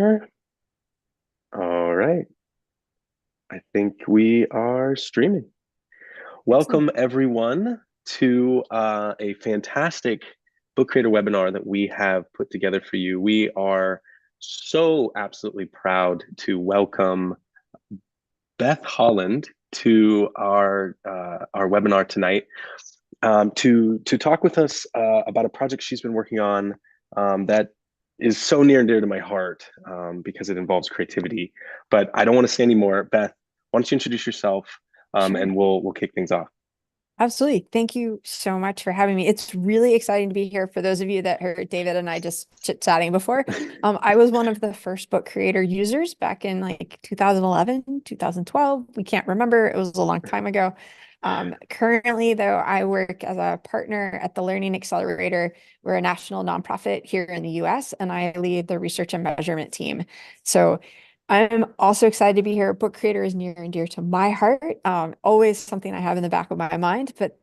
there. All right. I think we are streaming. Excellent. Welcome, everyone, to a fantastic book creator webinar that we have put together for you. We are so absolutely proud to welcome Beth Holland to our webinar tonight to talk with us about a project she's been working on that is so near and dear to my heart because it involves creativity. But I don't want to say any more. Beth, why don't you introduce yourself Sure. and we'll kick things off. Absolutely. Thank you so much for having me. It's really exciting to be here. For those of you that heard David and I just chit-chatting before, I was one of the first book creator users back in like 2011, 2012. We can't remember. It was a long time ago. Currently, though, I work as a partner at the Learning Accelerator. We're a national nonprofit here in the US, and I lead the research and measurement team. So I'm also excited to be here. Book creator is near and dear to my heart. Always something I have in the back of my mind, but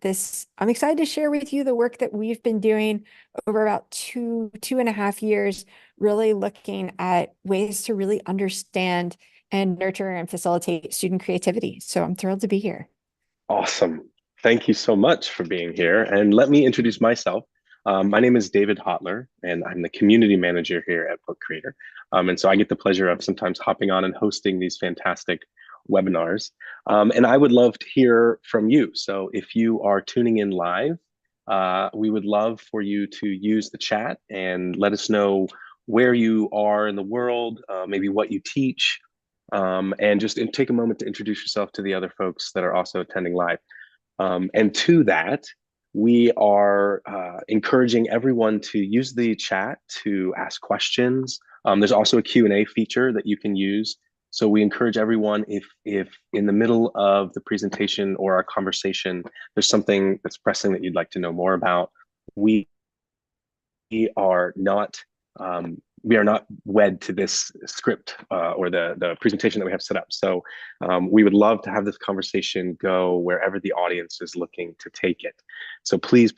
I'm excited to share with you the work that we've been doing over about two and a half years, really looking at ways to really understand and nurture and facilitate student creativity. So I'm thrilled to be here. Awesome. Thank you so much for being here. And let me introduce myself. My name is David Hotler, and I'm the community manager here at Book Creator. And so I get the pleasure of sometimes hopping on and hosting these fantastic webinars. And I would love to hear from you. So if you are tuning in live, we would love for you to use the chat and let us know where you are in the world, maybe what you teach, and just take a moment to introduce yourself to the other folks that are also attending live. And to that, we are encouraging everyone to use the chat to ask questions. There's also a Q&A feature that you can use. So we encourage everyone, if in the middle of the presentation or our conversation, there's something that's pressing that you'd like to know more about, we are not we are not wed to this script or the presentation that we have set up. So we would love to have this conversation go wherever the audience is looking to take it. So please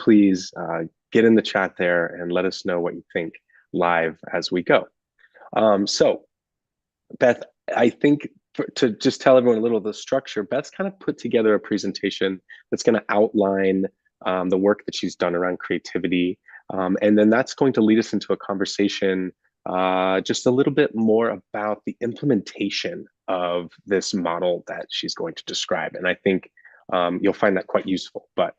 get in the chat there and let us know what you think live as we go. So Beth, I think to just tell everyone a little of the structure, Beth's kind of put together a presentation that's going to outline the work that she's done around creativity. And then that's going to lead us into a conversation just a little bit more about the implementation of this model that she's going to describe. And I think you'll find that quite useful. But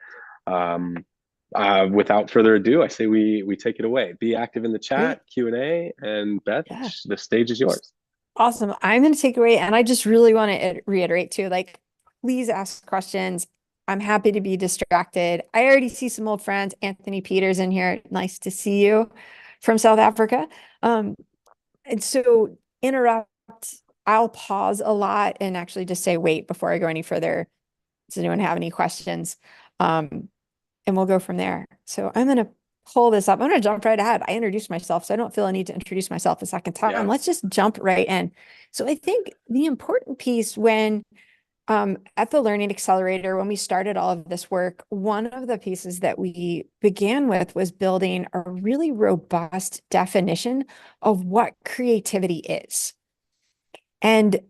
without further ado, I say we take it away. Be active in the Great. chat, Q&A, and Beth, Yeah. the stage is yours. Awesome. I'm going to take away, and I just really want to reiterate too, like, please ask questions. I'm happy to be distracted. I already see some old friends, Anthony Peters in here. Nice to see you from South Africa. And so interrupt, I'll pause a lot and actually just say, wait, before I go any further. Does anyone have any questions? And we'll go from there. So I'm going to pull this up. I'm going to jump right ahead. I introduced myself, so I don't feel a need to introduce myself a second time. Yeah. Let's just jump right in. So I think the important piece when at the Learning Accelerator, when we started all of this work, one of the pieces that we began with was building a really robust definition of what creativity is. And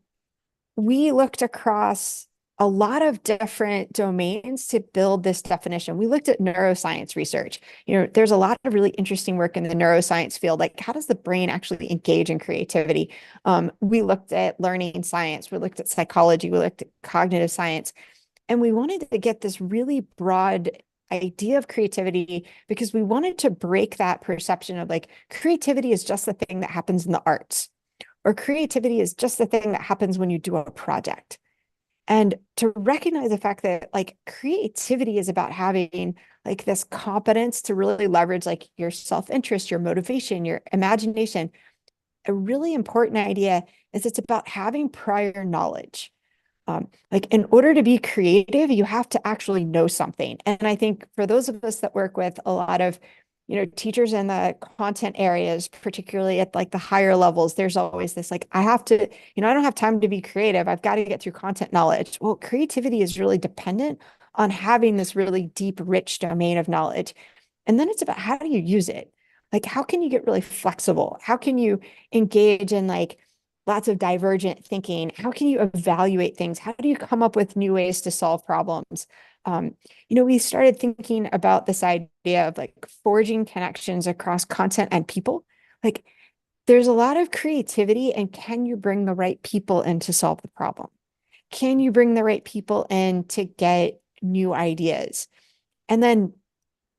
we looked across a lot of different domains to build this definition. We looked at neuroscience research. There's a lot of really interesting work in the neuroscience field, like how does the brain actually engage in creativity? We looked at learning science, we looked at psychology, we looked at cognitive science, and we wanted to get this really broad idea of creativity because we wanted to break that perception of like creativity is just the thing that happens in the arts, or creativity is just the thing that happens when you do a project. And to recognize the fact that like creativity is about having like this competence to really leverage like your self-interest, your motivation, your imagination. A really important idea is it's about having prior knowledge. Like in order to be creative, you have to actually know something. And I think for those of us that work with a lot of teachers in the content areas, particularly at like the higher levels, there's always this like, I have to, I don't have time to be creative. I've got to get through content knowledge. Well, creativity is really dependent on having this really deep, rich domain of knowledge. And then it's about how do you use it? Like, how can you get really flexible? How can you engage in like lots of divergent thinking? How can you evaluate things? How do you come up with new ways to solve problems? Um, we started thinking about this idea of like forging connections across content and people. Like, there's a lot of creativity, and can you bring the right people in to solve the problem? Can you bring the right people in to get new ideas? And then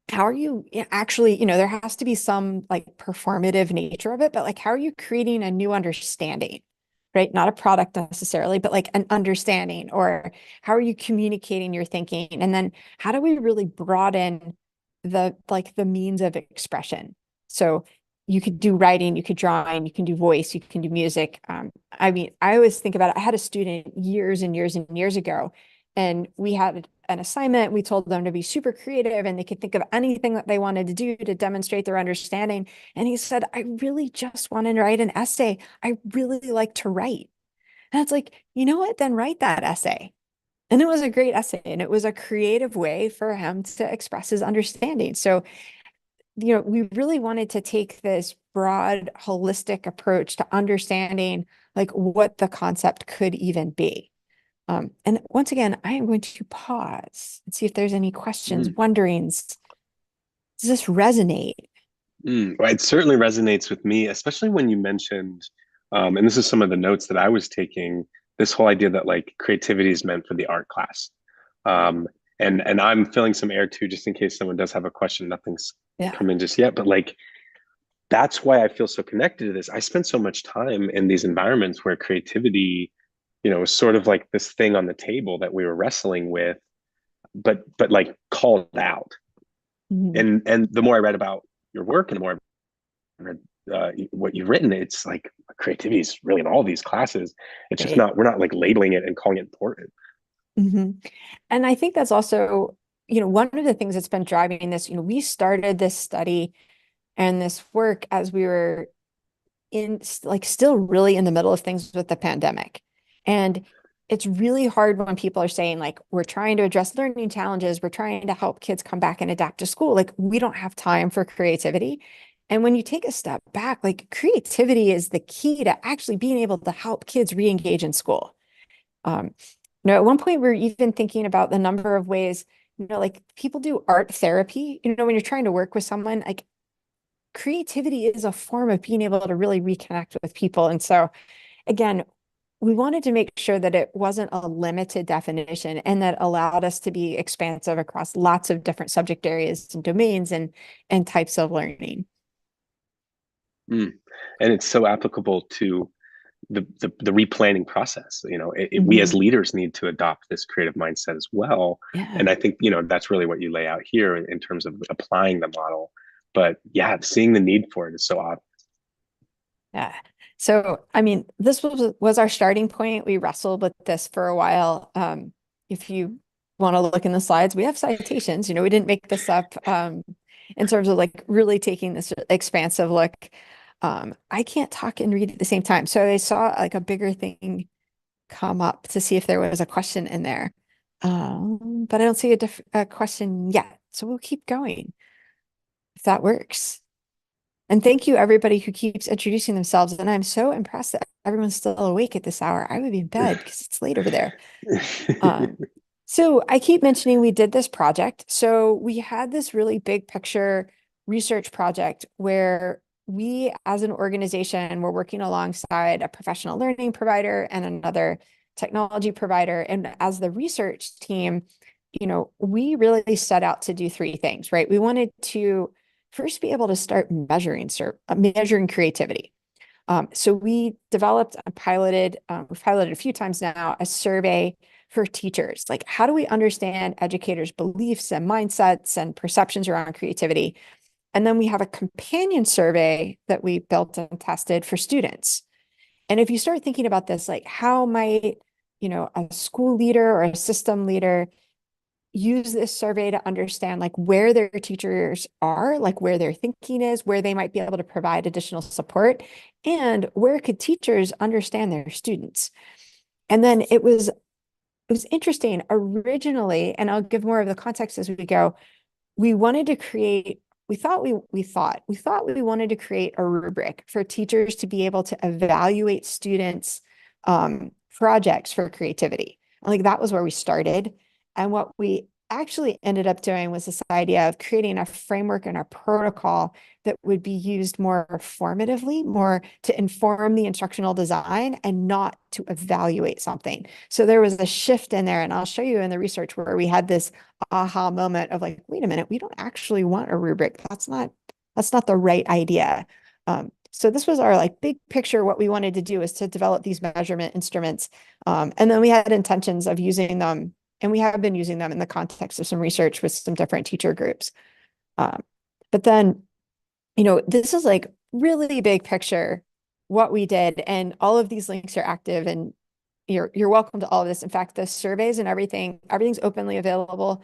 how are you actually, there has to be some like performative nature of it, but like, how are you creating a new understanding, right? Not a product necessarily, but like an understanding, or how are you communicating your thinking? And then how do we really broaden the means of expression? So you could do writing, you could drawing, you can do voice, you can do music. I mean, I always think about it. I had a student years and years and years ago, and we had an assignment. We told them to be super creative and they could think of anything that they wanted to do to demonstrate their understanding. And he said, I really just want to write an essay. I really like to write. And it's like, you know what? Then write that essay. And it was a great essay, and it was a creative way for him to express his understanding. So, we really wanted to take this broad, holistic approach to understanding like what the concept could even be. And once again, I am going to pause and see if there's any questions, Mm. wonderings. Does this resonate? Well, it certainly resonates with me, especially when you mentioned, and this is some of the notes that I was taking, this whole idea that like creativity is meant for the art class. Um, and I'm filling some air too, just in case someone does have a question. Nothing's Yeah. come in just yet, but like that's why I feel so connected to this. I spent so much time in these environments where creativity, was sort of like this thing on the table that we were wrestling with, but like called out. Mhm. And the more I read about your work and the more I read what you've written, it's like creativity is really in all these classes. It's just Right. not, we're not like labeling it and calling it important. hmm And I think that's also, one of the things that's been driving this, we started this study and this work as we were like still really in the middle of things with the pandemic. And it's really hard when people are saying like, we're trying to address learning challenges, we're trying to help kids come back and adapt to school. Like, we don't have time for creativity. And when you take a step back, like creativity is the key to actually being able to help kids re-engage in school. Um, at one point we were even thinking about the number of ways, like people do art therapy, when you're trying to work with someone, like creativity is a form of being able to really reconnect with people. And so, again, we wanted to make sure that it wasn't a limited definition and that allowed us to be expansive across lots of different subject areas and domains and types of learning. Mm. And it's so applicable to the replanning process. We as Mhm. leaders need to adopt this creative mindset as well. Yeah. And I think, that's really what you lay out here in terms of applying the model. But yeah, seeing the need for it is so obvious. Yeah. So, I mean, this was our starting point. We wrestled with this for a while. If you want to look in the slides, we have citations. We didn't make this up in terms of like really taking this expansive look. I can't talk and read at the same time. So I saw like a bigger thing come up to see if there was a question in there. But I don't see a question yet. So we'll keep going if that works. And thank you, everybody who keeps introducing themselves. And I'm so impressed that everyone's still awake at this hour. I would be in bed because it's late over there. Um, so I keep mentioning we did this project. So we had this really big picture research project where we, as an organization, were working alongside a professional learning provider and another technology provider. And as the research team, we really set out to do three things, right? We wanted to first be able to start measuring creativity. So we developed and piloted, we've piloted a few times now, a survey for teachers. Like, how do we understand educators' beliefs and mindsets and perceptions around creativity? And then we have a companion survey that we built and tested for students. And if you start thinking about this, like how might, a school leader or a system leader use this survey to understand like where their teachers are, like where their thinking is, where they might be able to provide additional support, and where could teachers understand their students. And then it was interesting originally, and I'll give more of the context as we go. We wanted to create we wanted to create a rubric for teachers to be able to evaluate students' projects for creativity. Like that was where we started. And what we actually ended up doing was this idea of creating a framework and a protocol that would be used more formatively, more to inform the instructional design and not to evaluate something. So there was a shift in there, and I'll show you in the research where we had this aha moment of like, wait a minute, we don't actually want a rubric. That's not the right idea. So this was our like big picture. What we wanted to do is to develop these measurement instruments. And then we had intentions of using them, and we have been using them in the context of some research with some different teacher groups. But then, this is like really big picture what we did, and all of these links are active, and you're welcome to all of this. In fact, the surveys and everything's openly available.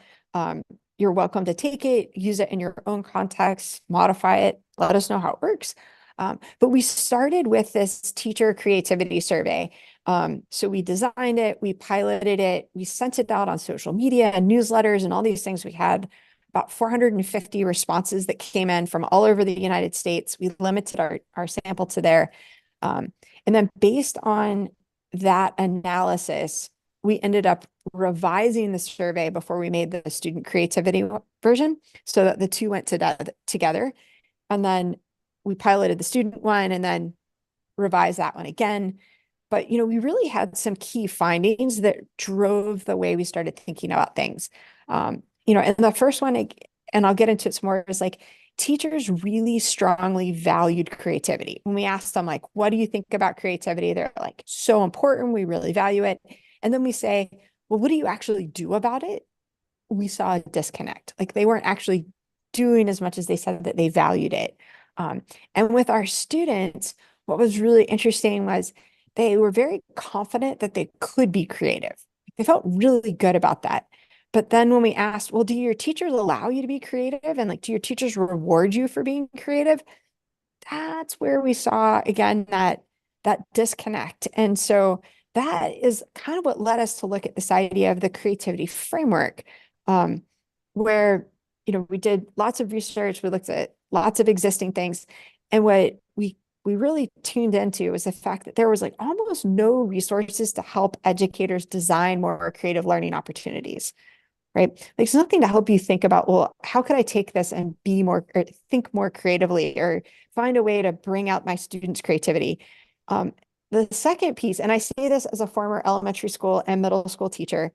You're welcome to take it, use it in your own context, modify it, let us know how it works. But we started with this teacher creativity survey. So we designed it, we piloted it, we sent it out on social media and newsletters and all these things. We had about 450 responses that came in from all over the United States. We limited our sample to there. And then based on that analysis, we ended up revising the survey before we made the student creativity version so that the two went together. And then we piloted the student one and then revised that one again. But, we really had some key findings that drove the way we started thinking about things. And the first one, and I'll get into it some more, is like teachers really strongly valued creativity. When we asked them, like, what do you think about creativity? They're like, so important. We really value it. And then we say, well, what do you actually do about it? We saw a disconnect. Like they weren't actually doing as much as they said that they valued it. And with our students, what was really interesting was they were very confident that they could be creative. They felt really good about that. But then when we asked, well, do your teachers allow you to be creative? And like, do your teachers reward you for being creative? That's where we saw, again, that disconnect. And so that is kind of what led us to look at this idea of the creativity framework, where, we did lots of research, we looked at lots of existing things. And what we really tuned into was the fact that there was like almost no resources to help educators design more creative learning opportunities, right? Like there's nothing to help you think about, well, how could I take this and be more, or think more creatively, or find a way to bring out my students' creativity. The second piece, and I say this as a former elementary school and middle school teacher,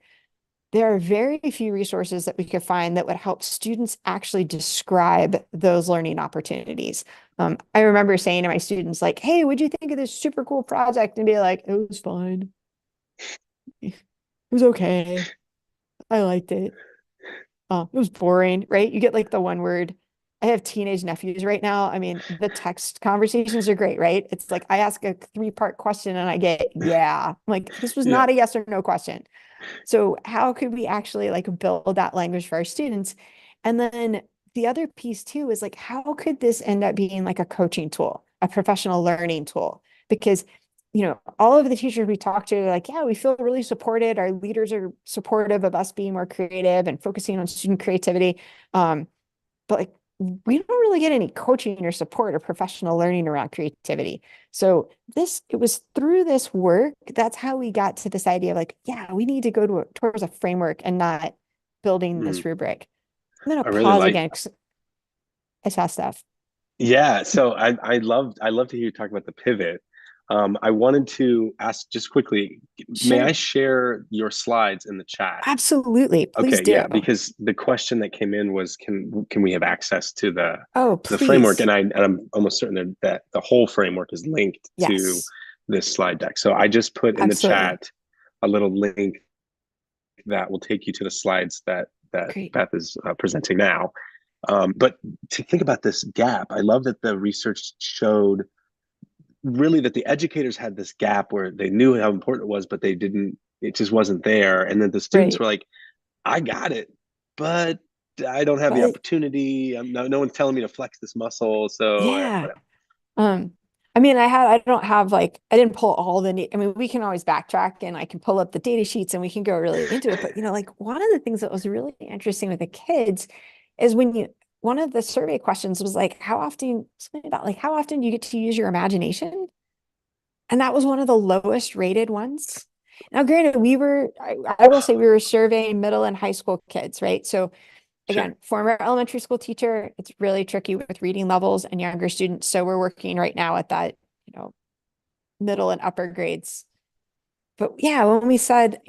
there are very few resources that we could find that would help students actually describe those learning opportunities. I remember saying to my students, like, hey, what'd you think of this super cool project? And be like, it was fine. It was okay. I liked it. It was boring, right? You get like the one word. I have teenage nephews right now. I mean, the text conversations are great, right? It's like I ask a 3-part question and I get, yeah. I'm like, this was Yeah. not a yes or no question. So how could we actually like build that language for our students? And then the other piece too is like, how could this end up being like a coaching tool, a professional learning tool? Because, all of the teachers we talk to are like, yeah, we feel really supported. Our leaders are supportive of us being more creative and focusing on student creativity. But like, we don't really get any coaching or support or professional learning around creativity. So it was through this work, that's how we got to this idea of like, yeah, we need to go towards a framework and not building Mm, this rubric. I'm going to I really pause like. again because I saw stuff. Yeah, so I love to hear you talk about the pivot. I wanted to ask just quickly, may I Sure. share your slides in the chat? Absolutely. Please Okay, do. yeah, because the question that came in was, can we have access to Oh, the framework? please. And I'm almost certain that the whole framework is linked to Yes, this slide deck. So I just put in the absolutely. chat a little link that will take you to the slides that Great. Beth is presenting now. But to think about this gap, I love that the research showed really that the educators had this gap where they knew how important it was, but they didn't, it just wasn't there. And then the students Great. were like, I got it, but I don't have the But opportunity. No one's telling me to flex this muscle. So yeah. whatever. Um, I mean, I don't have like, I didn't pull all the, I mean, we can always backtrack and I can pull up the data sheets and we can go really into it. But, like one of the things that was really interesting with the kids is one of the survey questions was like, something about like, how often do you get to use your imagination? And that was one of the lowest rated ones. Now, granted, I will say we were surveying middle and high school kids, right? So Sure. again, former elementary school teacher, it's really tricky with reading levels and younger students. So we're working right now at that, middle and upper grades. But yeah, when we said,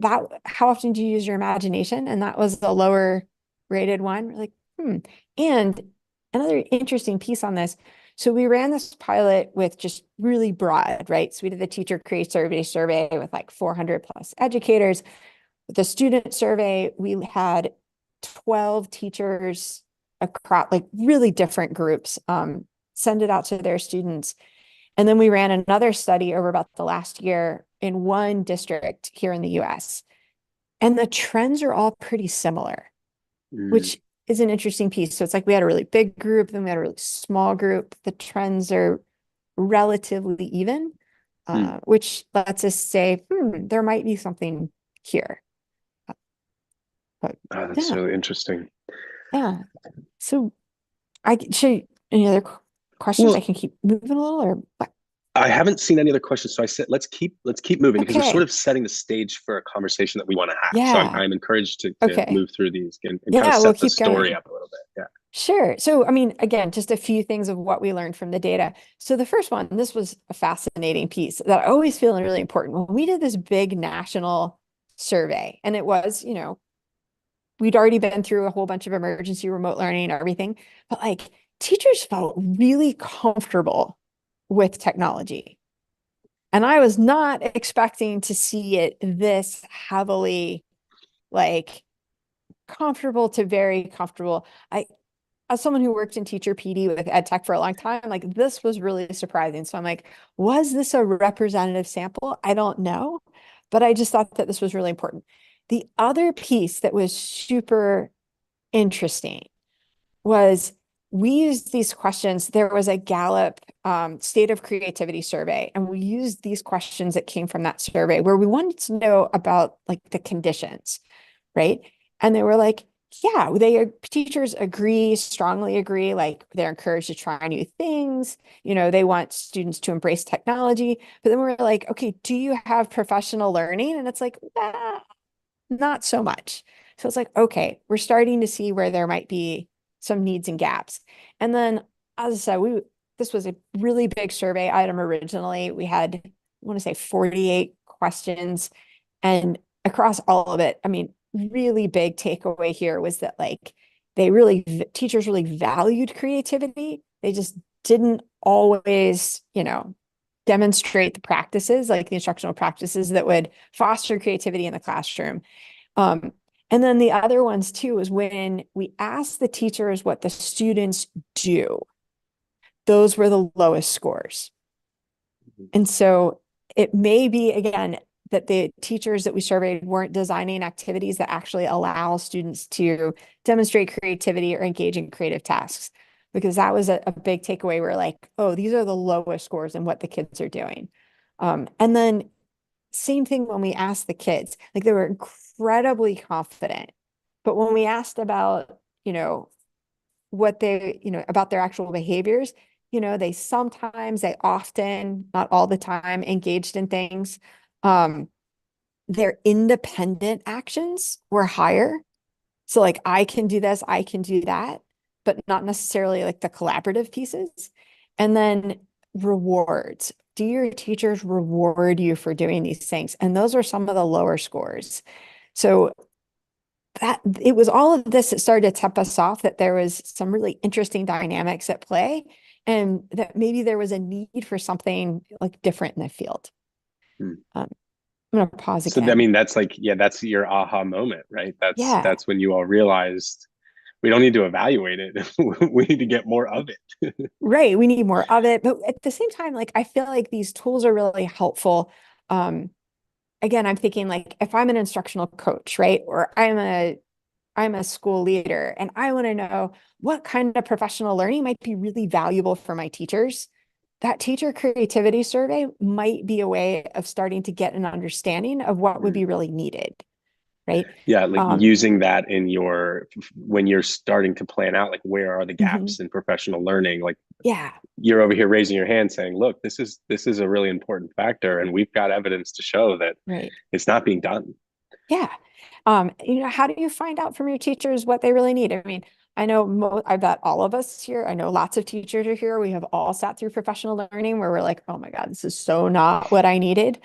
that how often do you use your imagination? And that was the lower rated one. We're like, hmm. And another interesting piece on this. So we ran this pilot with just really broad, right? So we did the teacher create survey with like 400 plus educators. With the student survey, we had 12 teachers across like really different groups send it out to their students. And then we ran another study over about the last year in one district here in the US. And the trends are all pretty similar, Mm, which is an interesting piece. So it's like we had a really big group, then we had a really small group. The trends are relatively even, mm. which lets us say, there might be something here. But Oh, that's yeah, really interesting. yeah. So should any other questions? I Well, can keep moving a little or what? I haven't seen any other questions, so I said let's keep moving because we're sort Okay. of setting the stage for a conversation that we want to have. So I'm Yeah. I'm encouraged to Okay. move through these and kind of Yeah, we'll set the keep story going. up a little bit. Sure. So, I mean, again, just a few things of what we learned from the data. So, the first one, this was a fascinating piece that I always feel really important. When we did this big national survey, and it was, we'd already been through a whole bunch of emergency remote learning and everything, but like teachers felt really comfortable with technology. And I was not expecting to see it this heavily, like comfortable to very comfortable. As someone who worked in teacher PD with ed tech for a long time, like this was really surprising. So I'm like, was this a representative sample? I don't know, but I just thought that this was really important. The other piece that was super interesting was we used these questions. There was a Gallup state of creativity survey, and we used these questions that came from that survey where we wanted to know about like the conditions, right? And they were like, yeah, teachers agree, strongly agree, like they're encouraged to try new things. They want students to embrace technology. But then we're like, okay, do you have professional learning? And it's like, not so much. So it's like, okay, we're starting to see where there might be some needs and gaps. And then, as I said, this was a really big survey item originally. We had, I want to say 48 questions. And across all of it, I mean, really big takeaway here was that like teachers really valued creativity. They just didn't always, demonstrate the practices, like the instructional practices that would foster creativity in the classroom. Um, and then the other ones too is when we asked the teachers what the students do, those were the lowest scores. And so it may be, again, that the teachers that we surveyed weren't designing activities that actually allow students to demonstrate creativity or engage in creative tasks, because that was a big takeaway. We're like, oh, these are the lowest scores in what the kids are doing. And then same thing when we asked the kids, like they were incredibly confident. But when we asked about, what about their actual behaviors, they often, not all the time, engaged in things. Um, their independent actions were higher. So like I can do this, I can do that, but not necessarily like the collaborative pieces. And then rewards. Do your teachers reward you for doing these things? And those are some of the lower scores. So that it was all of this that started to tip us off that there was some really interesting dynamics at play and that maybe there was a need for something like different in the field. Hmm. I'm going to pause So I again. mean, that's like, yeah, that's your aha moment, right? That's Yeah. that's when you all realized we don't need to evaluate it. We need to get more of it. Right. We need more of it. But at the same time, like I feel like these tools are really helpful. Um, Again, I'm thinking like if I'm an instructional coach, right? Or I'm a school leader and I want to know what kind of professional learning might be really valuable for my teachers. That teacher creativity survey might be a way of starting to get an understanding of what would Hmm. be really needed. right? Yeah, like Um, using that in your when you're starting to plan out like where are the mhm. gaps in professional learning, like Yeah, you're over here raising your hand saying, look, this is a really important factor and we've got evidence to show that right. it's not being done. Yeah. How do you find out from your teachers what they really need? I mean, I bet all of us here, I know lots of teachers are here. We have all sat through professional learning where we're like, oh my God, this is so not what I needed.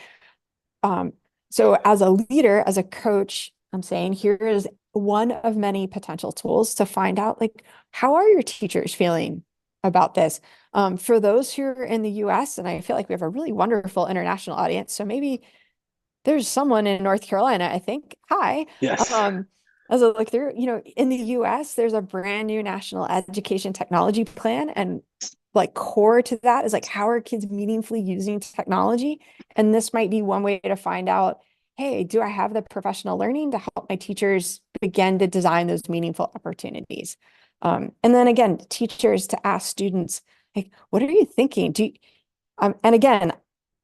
Um, so as a leader, as a coach, I'm saying here is one of many potential tools to find out like, how are your teachers feeling about this? For those who are in the US, and I feel like we have a really wonderful international audience, so maybe there's someone in North Carolina, I think. Hi. Yes. Um, as I look through, in the US, there's a brand new national education technology plan. And like core to that is like, how are kids meaningfully using technology? And this might be one way to find out, hey, do I have the professional learning to help my teachers begin to design those meaningful opportunities? And then again, teachers to ask students, like, what are you thinking? And again,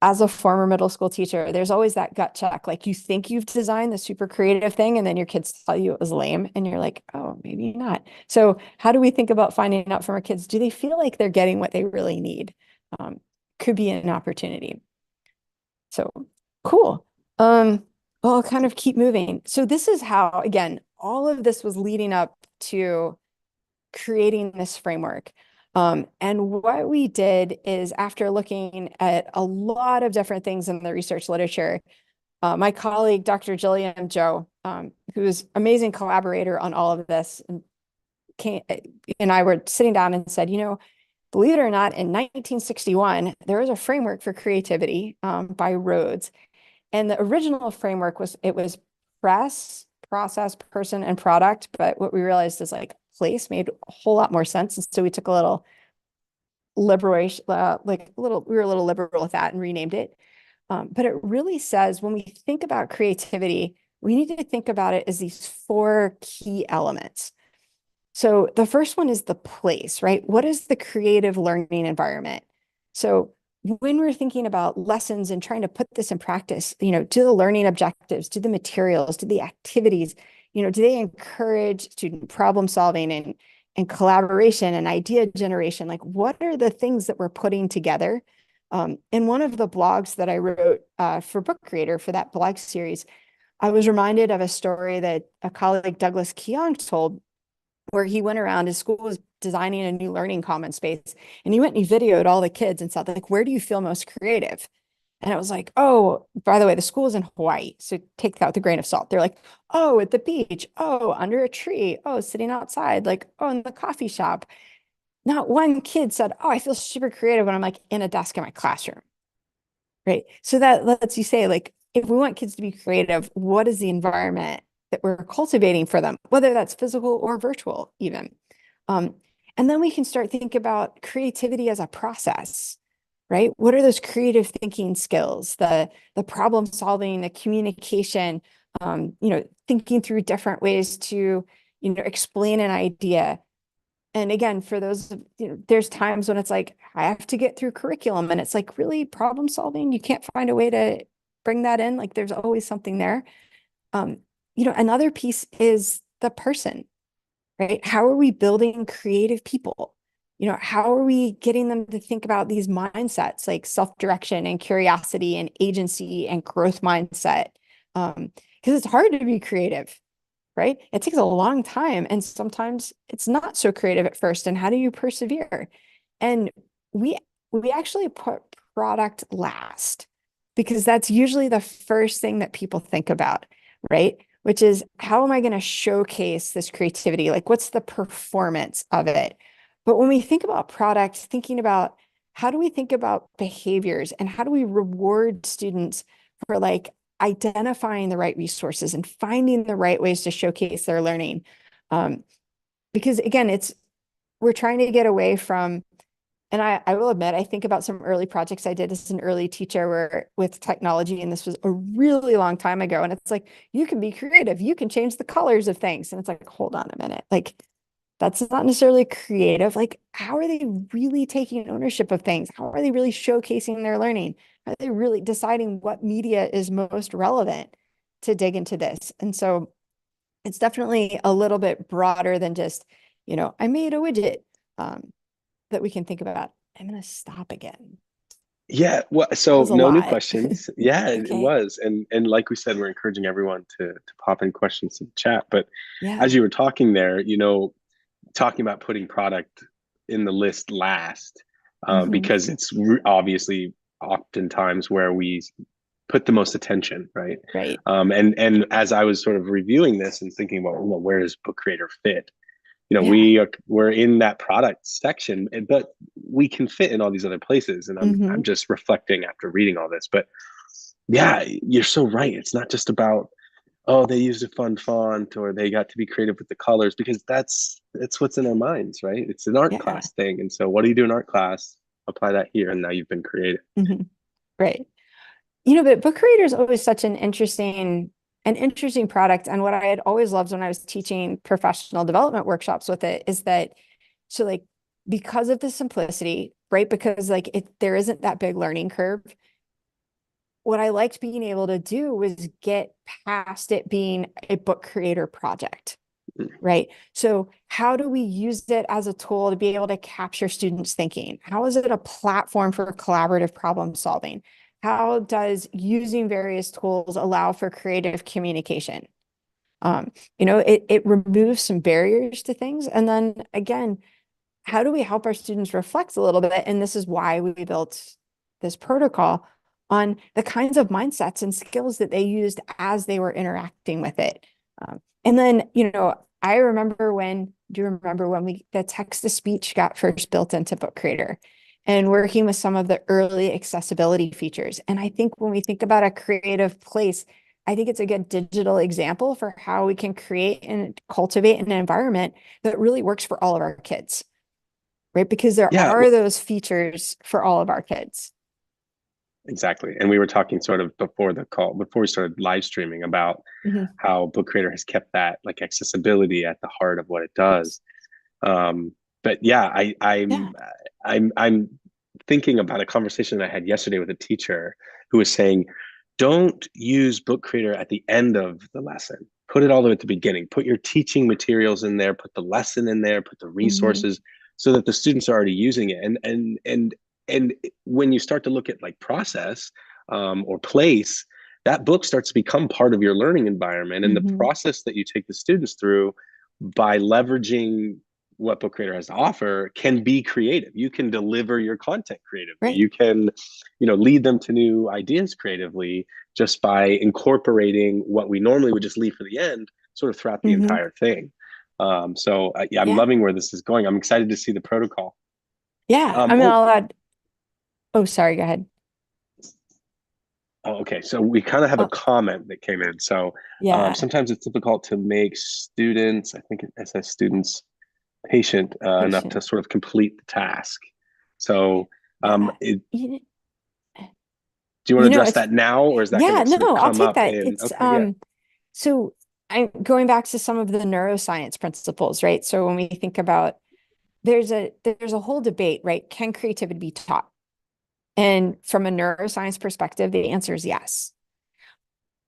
as a former middle school teacher, there's always that gut check. Like you think you've designed the super creative thing, and then your kids tell you it was lame, and you're like, oh, maybe not. So, how do we think about finding out from our kids? Do they feel like they're getting what they really need? Um, could be an opportunity. So, cool. Well, I'll kind of keep moving. So, this is how, again, all of this was leading up to creating this framework. And what we did is after looking at a lot of different things in the research literature, my colleague, Dr. Jillian Joe, who is amazing collaborator on all of this, and I were sitting down and said, believe it or not, in 1961, there was a framework for creativity by Rhodes. And the original framework was press, process, person, and product. But what we realized is like place made a whole lot more sense. And so we took a little liberation, we were a little liberal with that and renamed it. But it really says when we think about creativity, we need to think about it as these four key elements. So the first one is the place, right? What is the creative learning environment? So when we're thinking about lessons and trying to put this in practice, do the learning objectives, do the materials, do the activities, do they encourage student problem solving and collaboration and idea generation? Like, what are the things that we're putting together? In one of the blogs that I wrote for Book Creator for that blog series, I was reminded of a story that a colleague, Douglas Keong, told where he went around. His school was designing a new learning common space, and he went and he videoed all the kids and said, like, where do you feel most creative? And it was like, oh, by the way, the school is in Hawaii, so take that with a grain of salt. They're like, oh, at the beach, oh, under a tree, oh, sitting outside, like, oh, in the coffee shop. Not one kid said, oh, I feel super creative when I'm like in a desk in my classroom, right? So that lets you say, like, if we want kids to be creative, what is the environment that we're cultivating for them, whether that's physical or virtual, even? Um, and then we can start thinking about creativity as a process, right? What are those creative thinking skills, the problem solving, the communication, thinking through different ways to, explain an idea. And again, for those, there's times when it's like, I have to get through curriculum and it's like really problem solving. You can't find a way to bring that in. Like there's always something there. Um, another piece is the person, right? How are we building creative people? How are we getting them to think about these mindsets like self-direction and curiosity and agency and growth mindset? Because it's hard to be creative, right? It takes a long time, and sometimes it's not so creative at first. And how do you persevere? And we we actually put product last because that's usually the first thing that people think about, right? Which is how am I going to showcase this creativity? Like, what's the performance of it? But when we think about products, thinking about how do we think about behaviors and how do we reward students for like identifying the right resources and finding the right ways to showcase their learning. Because again, we're trying to get away from, and I will admit, I think about some early projects I did as an early teacher where with technology, and this was a really long time ago. And it's like, you can be creative, you can change the colors of things. And it's like, hold on a minute. Like, that's not necessarily creative. Like, how are they really taking ownership of things? How are they really showcasing their learning? Are they really deciding what media is most relevant? to dig into this. And so it's definitely a little bit broader than just, I made a widget that we can think about. I'm going to stop again. Yeah, well, That so was a no new lot. questions. Yeah, it Okay. was. And like we said, we're encouraging everyone to pop in questions in the chat. But as Yeah. you were talking there, talking about putting product in the list last, Hmm. because it's obviously oftentimes where we put the most attention, right? Right. And as I was sort of reviewing this and thinking about, well, where does book creator fit? Yeah. We're in that product section, but we can fit in all these other places. And I'm Hmm. just reflecting after reading all this. But yeah, you're so right. It's not just about, oh, they used a fun font or they got to be creative with the colors, because that's what's in our minds, right? It's an art Yeah. class thing. And so what do you do in art class? Apply that here, and now you've been creative. Hmm. Right. But Book Creator is always such an interesting product. And what I had always loved when I was teaching professional development workshops with it is that, so like, because of the simplicity, right? Because like there isn't that big learning curve. What I liked being able to do was get past it being a book creator project, right? So how do we use it as a tool to be able to capture students' thinking? How is it a platform for collaborative problem solving? How does using various tools allow for creative communication? It removes some barriers to things. And then again, how do we help our students reflect a little bit? And this is why we built this protocol on the kinds of mindsets and skills that they used as they were interacting with it. And then, do you remember when the text to speech got first built into Book Creator and working with some of the early accessibility features? And I think when we think about a creative place, I think it's a good digital example for how we can create and cultivate an environment that really works for all of our kids, right? Because there Yeah, are those features for all of our kids. exactly. And we were talking sort of before the call, before we started live streaming, about Mhm. how book creator has kept that like accessibility at the heart of what it does. Um, but yeah, Yeah. I'm thinking about a conversation I had yesterday with a teacher who was saying, don't use book creator at the end of the lesson. Put it all the way at the beginning. Put your teaching materials in there, put the lesson in there, put the Hmm. resources, so that the students are already using it. And when you start to look at like process, or place, that book starts to become part of your learning environment, and the Hmm. process that you take the students through by leveraging what book creator has to offer can be creative. You can deliver your content creatively. Right. You can, lead them to new ideas creatively, just by incorporating what we normally would just leave for the end, sort of throughout the Hmm. entire thing. So yeah, I'm Yeah. loving where this is going. I'm excited to see the protocol. Yeah. I mean, Oh, I'll add, oh, sorry, go ahead. okay. So we kind of have a Oh, comment that came in. So yeah. sometimes it's difficult to make students, I think it says students, patient enough to Patient. sort of complete the task. So, Yeah. do You, you want to you know, address it's, that now, or is that going yeah, to sort of no, I'll come take up that. in? It's, Okay, yeah, so I'm going back to some of the neuroscience principles, right? So when we think about, there's a whole debate, right? Can creativity be taught? And from a neuroscience perspective, the answer is yes.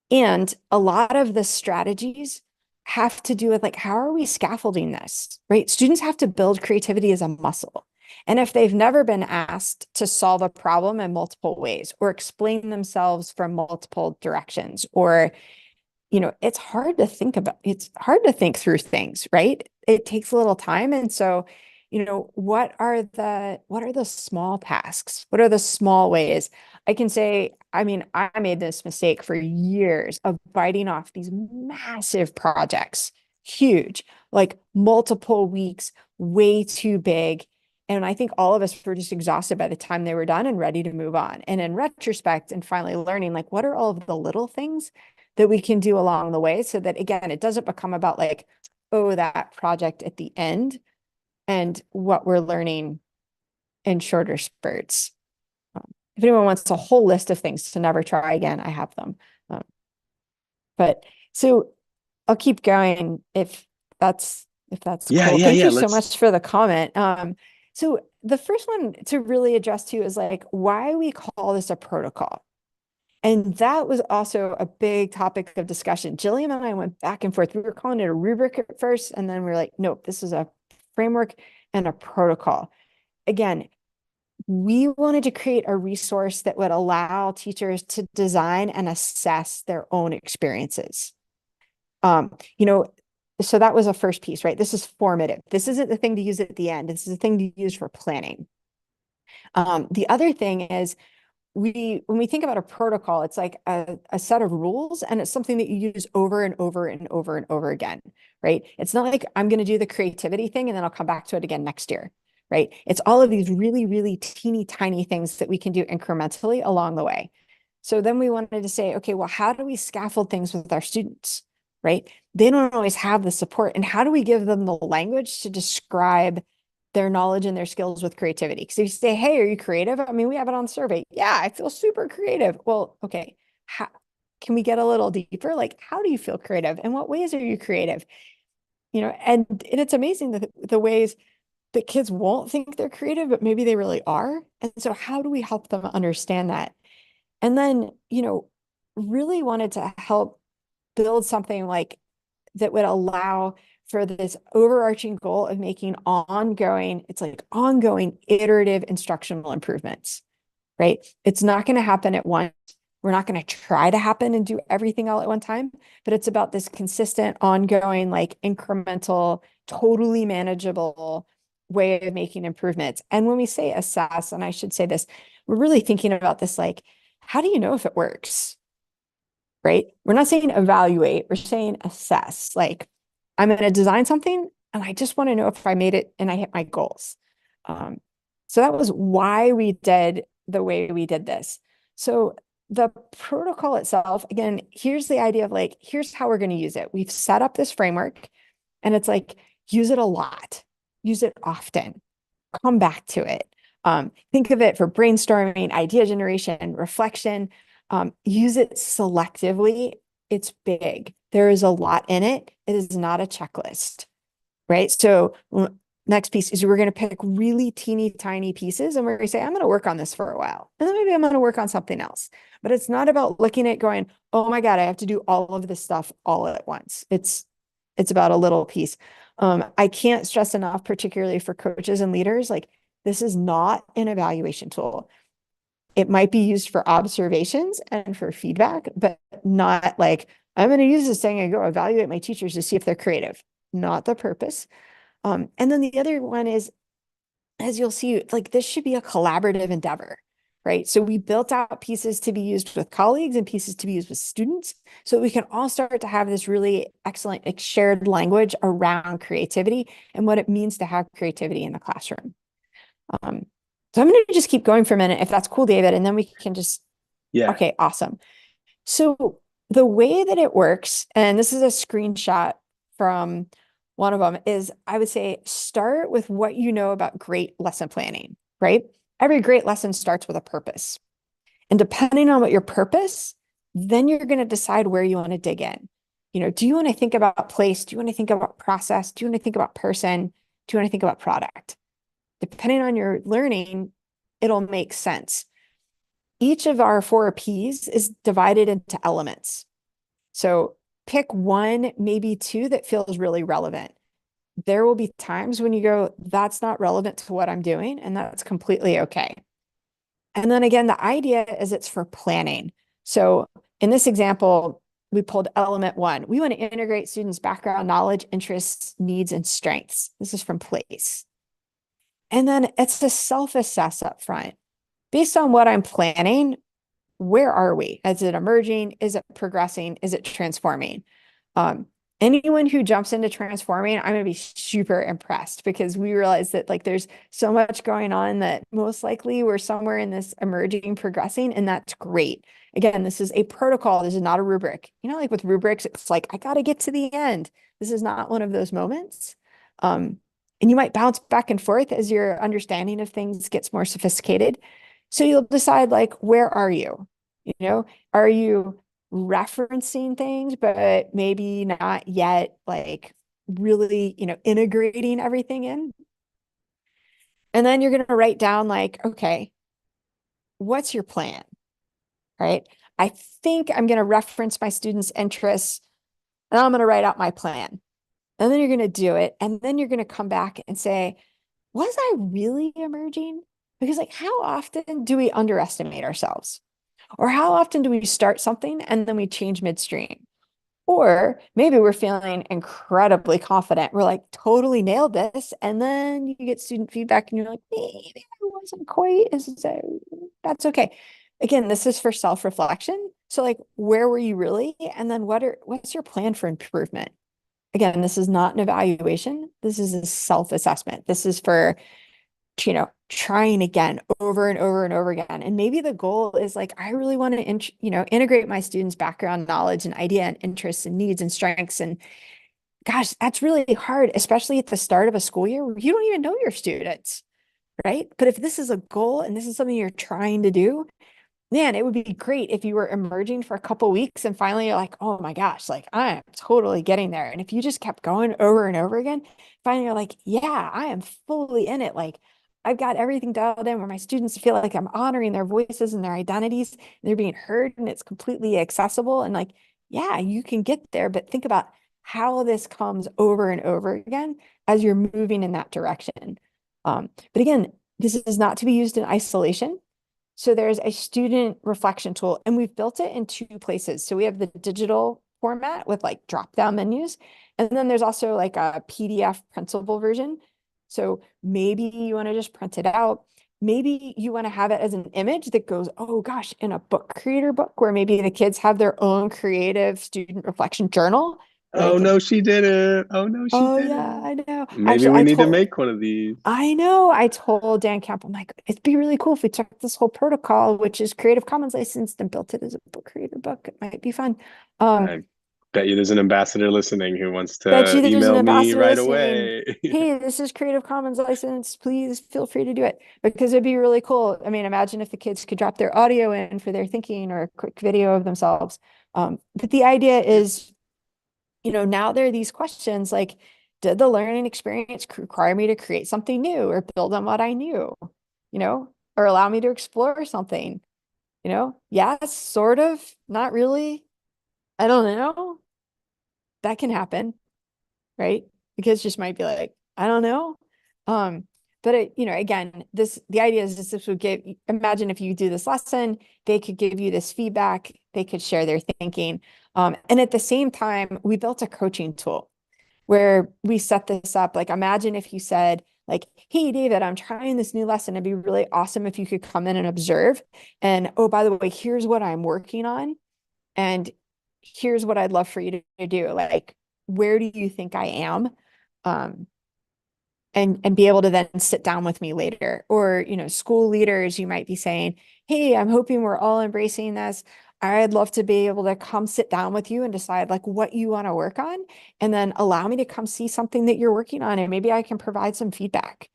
And a lot of the strategies have to do with like, how are we scaffolding this, right? Students have to build creativity as a muscle. And if they've never been asked to solve a problem in multiple ways or explain themselves from multiple directions, or it's hard to think through things, right? It takes a little time. And so, what are the small tasks? What are the small ways? I can say, I mean, I made this mistake for years of biting off these massive projects, huge, like multiple weeks, way too big. And I think all of us were just exhausted by the time they were done and ready to move on. And in retrospect, and finally learning, like, what are all of the little things that we can do along the way, so that again, it doesn't become about like, oh, that project at the end, and what we're learning in shorter spurts. If anyone wants a whole list of things to never try again, I have them. Um, but so I'll keep going if that's yeah, cool. yeah, Thank yeah. you so Let's. much for the comment. So the first one to really address to is like why we call this a protocol. And that was also a big topic of discussion. Jillian and I went back and forth. We were calling it a rubric at first, and then we are like, nope, this is a framework and a protocol. Again, we wanted to create a resource that would allow teachers to design and assess their own experiences. You know, so that was a first piece, right? This is formative. This isn't the thing to use at the end. This is the thing to use for planning. The other thing is when we think about a protocol, it's like a set of rules, and it's something that you use over and over and over and over again, right? It's not like I'm going to do the creativity thing and then I'll come back to it again next year, right? It's all of these really, really teeny tiny things that we can do incrementally along the way. So then we wanted to say, okay, well, how do we scaffold things with our students, right? They don't always have the support. And how do we give them the language to describe their knowledge and their skills with creativity? Because if you say, hey, are you creative? I mean, we have it on survey. Yeah, I feel super creative. Well, okay. How can we get a little deeper? Like, how do you feel creative? And what ways are you creative? You know, and it's amazing the ways that kids won't think they're creative, but maybe they really are. And so how do we help them understand that? And then, you know, really wanted to help build something like that would allow for this overarching goal of making ongoing, it's like ongoing iterative instructional improvements, right? It's not going to happen at once. We're not going to try to happen and do everything all at one time, but it's about this consistent, ongoing, like incremental, totally manageable way of making improvements. And when we say assess, and I should say this, we're really thinking about this like, how do you know if it works? Right? We're not saying evaluate, we're saying assess. Like, I'm going to design something and I just want to know if I made it and I hit my goals. So that was why we did the way we did this. So the protocol itself, again, here's the idea of like, here's how we're going to use it. We've set up this framework and it's like, use it a lot, use it often, come back to it. Think of it for brainstorming, idea generation, reflection. Use it selectively. It's big. There is a lot in it. It is not a checklist, right? So next piece is we're going to pick really teeny tiny pieces and we're going to say, I'm going to work on this for a while. And then maybe I'm going to work on something else. But it's not about looking at going, oh my God, I have to do all of this stuff all at once. It's about a little piece. I can't stress enough, particularly for coaches and leaders, like this is not an evaluation tool. It might be used for observations and for feedback, but not like, I'm going to use this thing and go evaluate my teachers to see if they're creative. Not the purpose. And then the other one is, as you'll see, like this should be a collaborative endeavor, right? So we built out pieces to be used with colleagues and pieces to be used with students so we can all start to have this really excellent like, shared language around creativity and what it means to have creativity in the classroom. So I'm going to just keep going for a minute, if that's cool, David, and then we can just, Yeah. okay, awesome. So the way that it works, and this is a screenshot from one of them, is I would say start with what you know about great lesson planning, right? Every great lesson starts with a purpose. And depending on what your purpose, then you're going to decide where you want to dig in. You know, do you want to think about place? Do you want to think about process? Do you want to think about person? Do you want to think about product? Depending on your learning, it'll make sense. Each of our 4 Ps is divided into elements. So pick one, maybe 2 that feels really relevant. There will be times when you go, that's not relevant to what I'm doing, and that's completely okay. And then again, the idea is it's for planning. So in this example, we pulled element 1. We want to integrate students' background, knowledge, interests, needs, and strengths. This is from place. And then it's a self-assess up front. Based on what I'm planning, where are we? Is it emerging? Is it progressing? Is it transforming? Anyone who jumps into transforming, I'm going to be super impressed because we realize that like there's so much going on that most likely we're somewhere in this emerging, progressing, and that's great. Again, this is a protocol. This is not a rubric. You know, like with rubrics, it's like, I got to get to the end. This is not one of those moments. And you might bounce back and forth as your understanding of things gets more sophisticated. So you'll decide like, where are you? You know, are you referencing things, but maybe not yet like really, you know, integrating everything in? And then you're going to write down like, okay, what's your plan? right? I think I'm going to reference my students' interests and I'm going to write out my plan. And then you're going to do it. And then you're going to come back and say, was I really emerging? Because, like, how often do we underestimate ourselves? Or how often do we start something and then we change midstream? Or maybe we're feeling incredibly confident. We're like, totally nailed this. And then you get student feedback and you're like, maybe I wasn't quite as, that's okay. Again, this is for self-reflection. So, like, where were you really? And then what's your plan for improvement? Again, this is not an evaluation. This is a self-assessment. This is for, trying again over and over and over again. And maybe the goal is like, I really want to, integrate my students' background knowledge and idea and interests and needs and strengths. And gosh, that's really hard, especially at the start of a school year where you don't even know your students, right? But if this is a goal and this is something you're trying to do, man, it would be great if you were emerging for a couple weeks and finally you're like, oh my gosh, like I am totally getting there. And if you just kept going over and over again, finally you're like, yeah, I am fully in it. Like I've got everything dialed in where my students feel like I'm honoring their voices and their identities, and they're being heard and it's completely accessible. And like, yeah, you can get there, but think about how this comes over and over again as you're moving in that direction. But again, this is not to be used in isolation. So there's a student reflection tool, and we've built it in two places. So we have the digital format with like drop down menus, and then there's also like a PDF printable version. So maybe you want to just print it out. Maybe you want to have it as an image that goes, oh gosh, in a book creator book where maybe the kids have their own creative student reflection journal where they Oh can, no, she did it. Oh no, she oh did yeah, it. I know. Maybe Actually, we need to make one of these. I know. I told Dan Camp, I'm like, it'd be really cool if we took this whole protocol, which is Creative Commons licensed, and built it as a book creator book. It might be fun. Um, I bet you there's an ambassador listening who wants Bet to you there's an email me ambassador right listening. away. Hey, this is Creative Commons license. Please feel free to do it because it'd be really cool. I mean, imagine if the kids could drop their audio in for their thinking or a quick video of themselves. But the idea is, now there are these questions like, did the learning experience require me to create something new or build on what I knew, or allow me to explore something, Yes, sort of, not really. I don't know. That can happen, right? The kids just might be like, I don't know. Um, but again, the idea is this would imagine if you do this lesson, they could give you this feedback, they could share their thinking. And at the same time, we built a coaching tool where we set this up. Like, imagine if you said, like, hey, David, I'm trying this new lesson. It'd be really awesome if you could come in and observe. And oh, by the way, here's what I'm working on. And here's what I'd love for you to do. Like, where do you think I am? Um, and be able to then sit down with me later. Or, school leaders, you might be saying, hey, I'm hoping we're all embracing this. I'd love to be able to come sit down with you and decide like what you want to work on, and then allow me to come see something that you're working on. And maybe I can provide some feedback.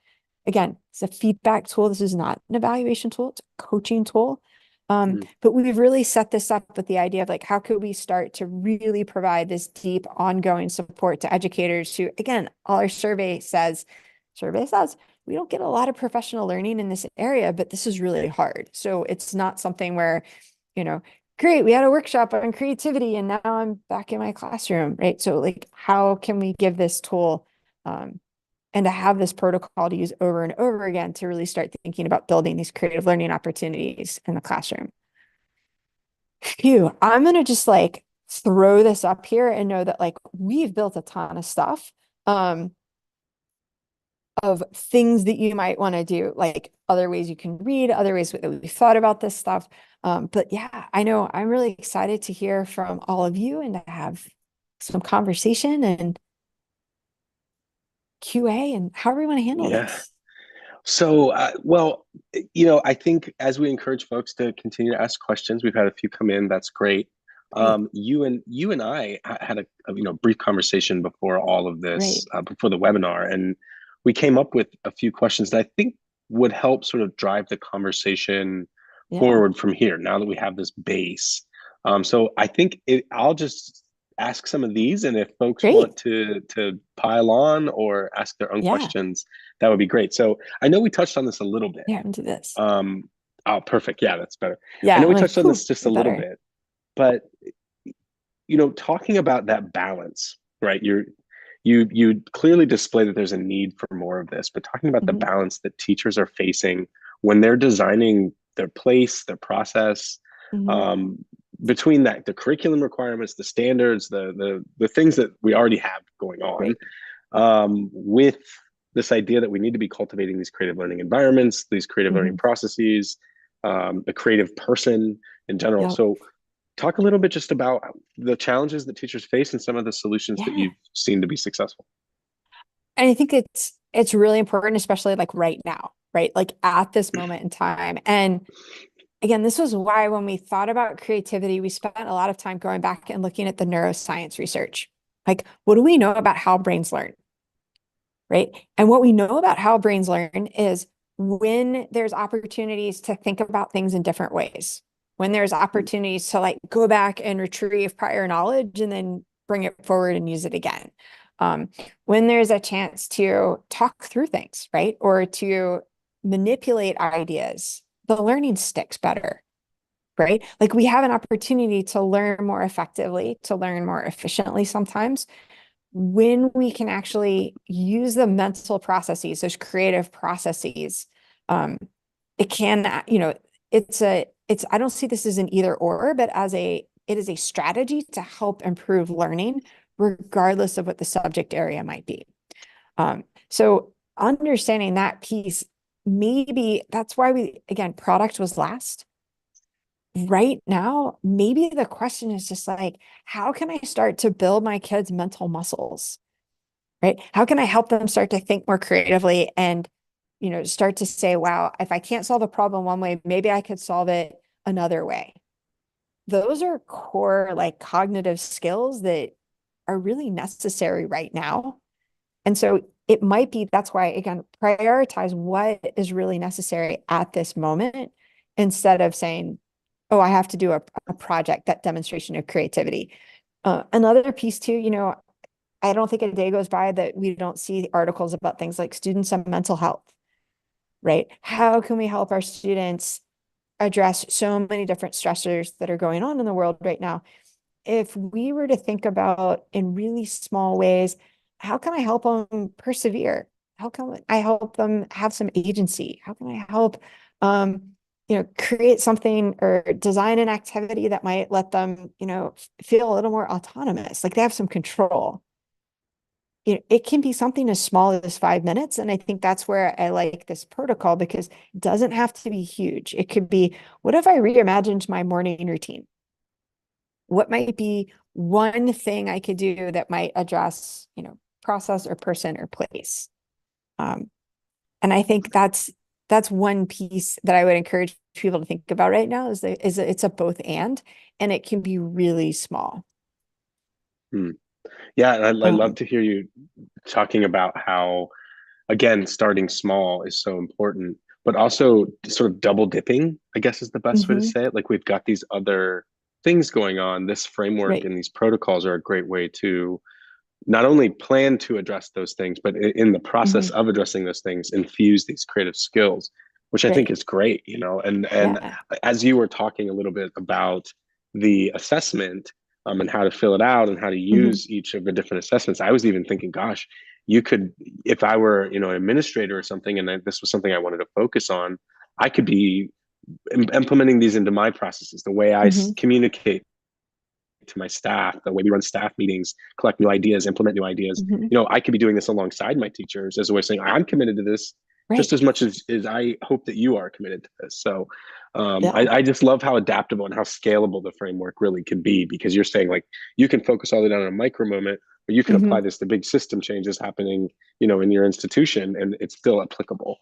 Again, it's a feedback tool. This is not an evaluation tool, it's a coaching tool. Mhm. But we've really set this up with the idea of like, how could we start to really provide this deep, ongoing support to educators who, again, all our survey says we don't get a lot of professional learning in this area, but this is really hard. So it's not something where, you know, great, we had a workshop on creativity and now I'm back in my classroom, right? So like, how can we give this tool and to have this protocol to use over and over again to really start thinking about building these creative learning opportunities in the classroom? Phew, I'm gonna just like throw this up here and know that like we've built a ton of stuff. Of things that you might want to do, like other ways you can read, other ways that we thought about this stuff. But yeah, I know I'm really excited to hear from all of you and to have some conversation and QA and however you want to handle Yeah. this. So, I think as we encourage folks to continue to ask questions, we've had a few come in. That's great. Great, You and I had a brief conversation before all of this, great. before the webinar, and we came up with a few questions that I think would help sort of drive the conversation Yeah, forward from here. Now that we have this base, so I think I'll just ask some of these, and if folks great. want to pile on or ask their own Yeah, questions, that would be great. So I know we touched on this a little bit. yeah, into this. Um, Oh, perfect. Yeah, that's better. I Yeah, know I'm we like, touched on whew, this just a little better. bit, but talking about that balance, right? You clearly display that there's a need for more of this, but talking about the Hmm. balance that teachers are facing when they're designing their place, their process, Hmm. um, between that, the curriculum requirements, the standards, the things that we already have going on, Right. with this idea that we need to be cultivating these creative learning environments, these creative learning Hmm. processes, a creative person in general. Yep. So talk a little bit just about the challenges that teachers face and some of the solutions that Yeah. you've seen to be successful. And I think it's really important, especially like right now, right? Like at this moment in time. And again, this was why when we thought about creativity, we spent a lot of time going back and looking at the neuroscience research. Like, what do we know about how brains learn? Right. And what we know about how brains learn is when there's opportunities to think about things in different ways, when there's opportunities to like go back and retrieve prior knowledge and then bring it forward and use it again. Um, when there's a chance to talk through things, right? Or to manipulate ideas, the learning sticks better, right? Like we have an opportunity to learn more effectively, to learn more efficiently sometimes when we can actually use the mental processes, those creative processes. um, it can, I don't see this as an either or, but it is a strategy to help improve learning, regardless of what the subject area might be. So understanding that piece, maybe that's why again, product was last. Right now, maybe the question is just like, how can I start to build my kids' mental muscles? Right? How can I help them start to think more creatively and, start to say, wow, if I can't solve a problem one way, maybe I could solve it another way. Those are core like cognitive skills that are really necessary right now. And so it might be that's why, again, prioritize what is really necessary at this moment instead of saying, oh, I have to do a project, that demonstration of creativity. Another piece too, I don't think a day goes by that we don't see articles about things like students and mental health, right? How can we help our students address so many different stressors that are going on in the world right now? If we were to think about in really small ways, how can I help them persevere? How can I help them have some agency? How can I help, create something or design an activity that might let them, feel a little more autonomous, like they have some control. It can be something as small as 5 minutes. And I think that's where I like this protocol because it doesn't have to be huge. It could be, what if I reimagined my morning routine? What might be one thing I could do that might address, process or person or place? Um, and I think that's one piece that I would encourage people to think about right now is that it's a both and it can be really small. Hmm. Yeah, I love Um, to hear you talking about how, again, starting small is so important, but also sort of double dipping, I guess is the best way to mhm, say it. Like we've got these other things going on. This framework right, and these protocols are a great way to not only plan to address those things, but in the process mhm, of addressing those things, infuse these creative skills, which I think right, is great, and yeah, as you were talking a little bit about the assessment, and how to fill it out and how to mhm, use each of the different assessments, I was even thinking, gosh, you could, if I were, an administrator or something, and this was something I wanted to focus on, I could be implementing these into my processes, the way I mhm, communicate to my staff, the way we run staff meetings, collect new ideas, implement new ideas. mhm, I could be doing this alongside my teachers as a way of saying, I'm committed to this just right, as much as I hope that you are committed to this. So yeah, I just love how adaptable and how scalable the framework really can be because you're saying like you can focus all the way down on a micro moment, or you can apply mhm. this to big system changes happening, in your institution, and it's still applicable.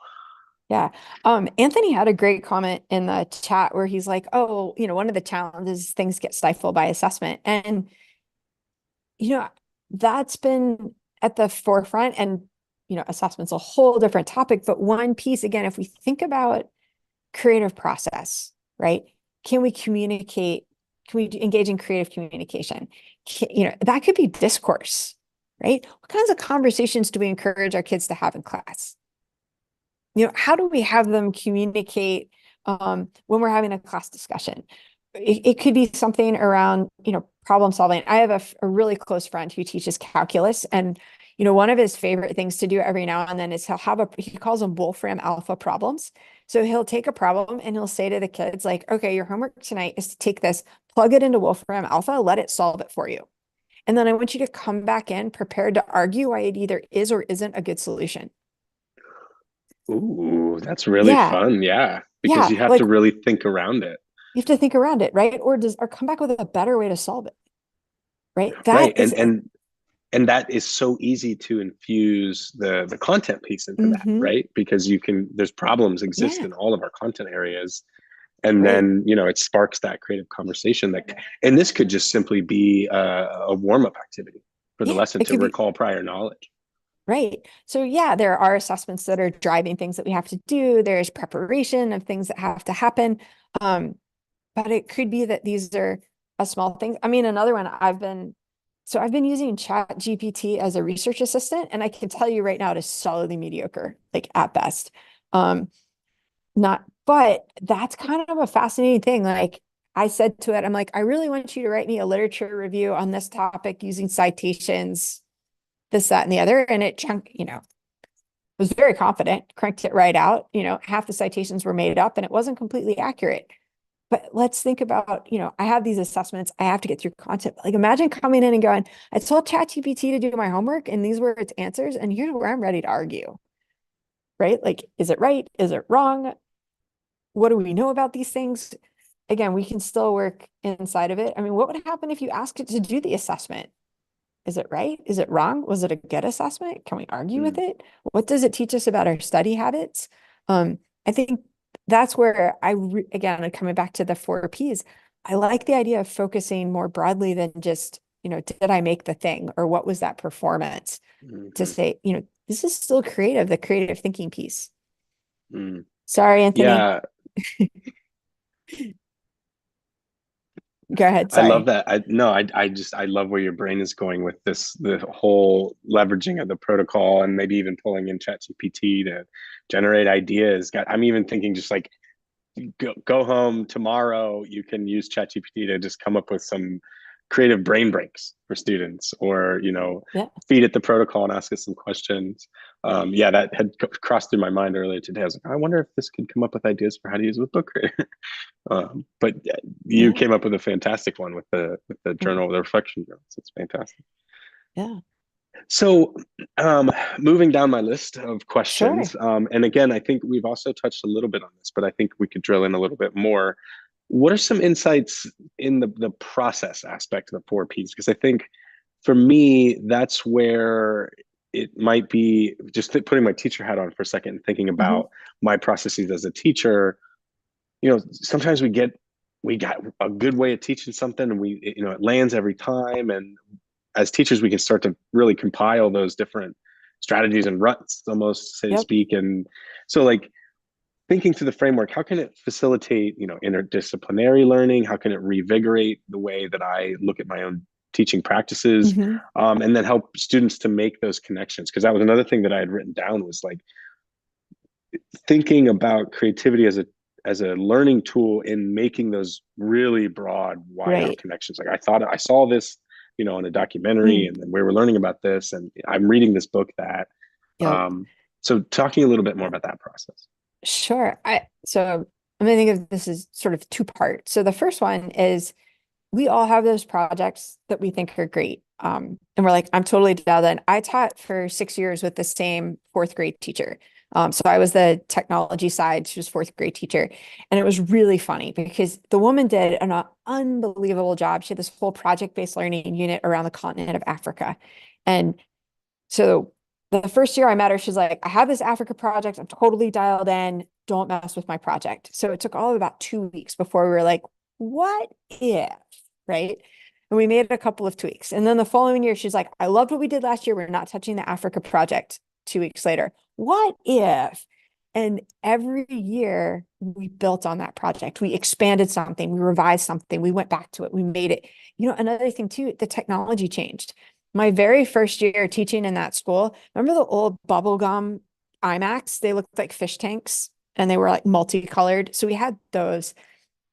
Yeah. Anthony had a great comment in the chat where he's like, oh, one of the challenges things get stifled by assessment. And, you know, that's been at the forefront and, assessment's a whole different topic. But one piece, again, if we think about creative process, right? Can we communicate? Can we engage in creative communication? That could be discourse, right? What kinds of conversations do we encourage our kids to have in class? How do we have them communicate when we're having a class discussion. It could be something around, problem solving. I have a really close friend who teaches calculus, and one of his favorite things to do every now and then is he calls them Wolfram alpha problems. So he'll take a problem and he'll say to the kids, like, okay, your homework tonight is to take this, plug it into Wolfram alpha, let it solve it for you. And then I want you to come back in prepared to argue why it either is or isn't a good solution. Ooh, that's really Yeah. fun. Yeah, because Yeah. you have Like to really think around it. you have to think around it, right? Or come back with a better way to solve it, right? Right. That is, And that is so easy to infuse the content piece into that, mm-hmm. right? Because there's problems exist Yeah, in all of our content areas. And right. then, it sparks that creative conversation and this could just simply be a warm-up activity for the Yeah, lesson it to could be recall prior knowledge. right. So yeah, there are assessments that are driving things that we have to do. There's preparation of things that have to happen. But it could be that these are a small thing. I mean, another one I've been using Chat GPT as a research assistant, and I can tell you right now it is solidly mediocre, like at best. Um, but that's kind of a fascinating thing. Like I said to it, I'm like, I really want you to write me a literature review on this topic using citations, this, that, and the other. And was very confident, cranked it right out. Half the citations were made up and it wasn't completely accurate. But let's think about, I have these assessments. I have to get through content. Like imagine coming in and going, I told ChatGPT to do my homework and these were its answers. And here's where I'm ready to argue, right? Like, is it right? Is it wrong? What do we know about these things? Again, we can still work inside of it. I mean, what would happen if you asked it to do the assessment? Is it right? Is it wrong? Was it a good assessment? Can we argue with Mm, it? What does it teach us about our study habits? I think that's where again, coming back to the 4 Ps, I like the idea of focusing more broadly than just, did I make the thing or what was that performance? To mhm, say, this is still creative, the creative thinking piece. mm. Sorry, Anthony. Yeah, Go ahead. I love Sorry. that. I love where your brain is going with the whole leveraging of the protocol and maybe even pulling in ChatGPT to generate ideas. I'm even thinking just like go home tomorrow, you can use ChatGPT to just come up with some creative brain breaks for students, or Yeah. feed it the protocol and ask us some questions. Yeah, that had crossed through my mind earlier today. I was like, I wonder if this could come up with ideas for how to use with book creator. But you Yeah. came up with a fantastic one with the Yeah. journal, the reflection journals. It's fantastic. Yeah. So, moving down my list of Sure. questions, and again, I think we've also touched a little bit on this, but I think we could drill in a little bit more. What are some insights in the process aspect of the 4 Ps? Because I think for me, that's where it might be just putting my teacher hat on for a second and thinking Mhm. about my processes as a teacher. Sometimes we got a good way of teaching something and it lands every time. And as teachers, we can start to really compile those different strategies and ruts, almost, so to Yep. speak. And so, like, thinking through the framework, how can it facilitate, interdisciplinary learning? How can it revigorate the way that I look at my own teaching practices, Mhm. and then help students to make those connections? Because that was another thing that I had written down, was like thinking about creativity as a learning tool in making those really broad, wide out Right. connections. Like I thought I saw this, in a documentary, Mm. and then we were learning about this, and I'm reading this book that. Yep. So talking a little bit more about that process. Sure. So I'm gonna think of this as sort of two parts. So the first one is we all have those projects that we think are great. And we're like, I'm totally dialed in. I taught for 6 years with the same fourth grade teacher. So I was the technology side, she was fourth grade teacher. And it was really funny because the woman did an unbelievable job. She had this whole project-based learning unit around the continent of Africa. And so the first year I met her, she's like, I have this Africa project. I'm totally dialed in. Don't mess with my project. So it took all of about 2 weeks before we were like, what if, right? And we made a couple of tweaks. And then the following year, she's like, I loved what we did last year. We're not touching the Africa project. 2 weeks later, what if? And every year we built on that project. We expanded something, we revised something, we went back to it, we made it. Another thing too, the technology changed. My very first year teaching in that school, remember the old bubblegum iMacs? They looked like fish tanks. and they were like multicolored. So we had those.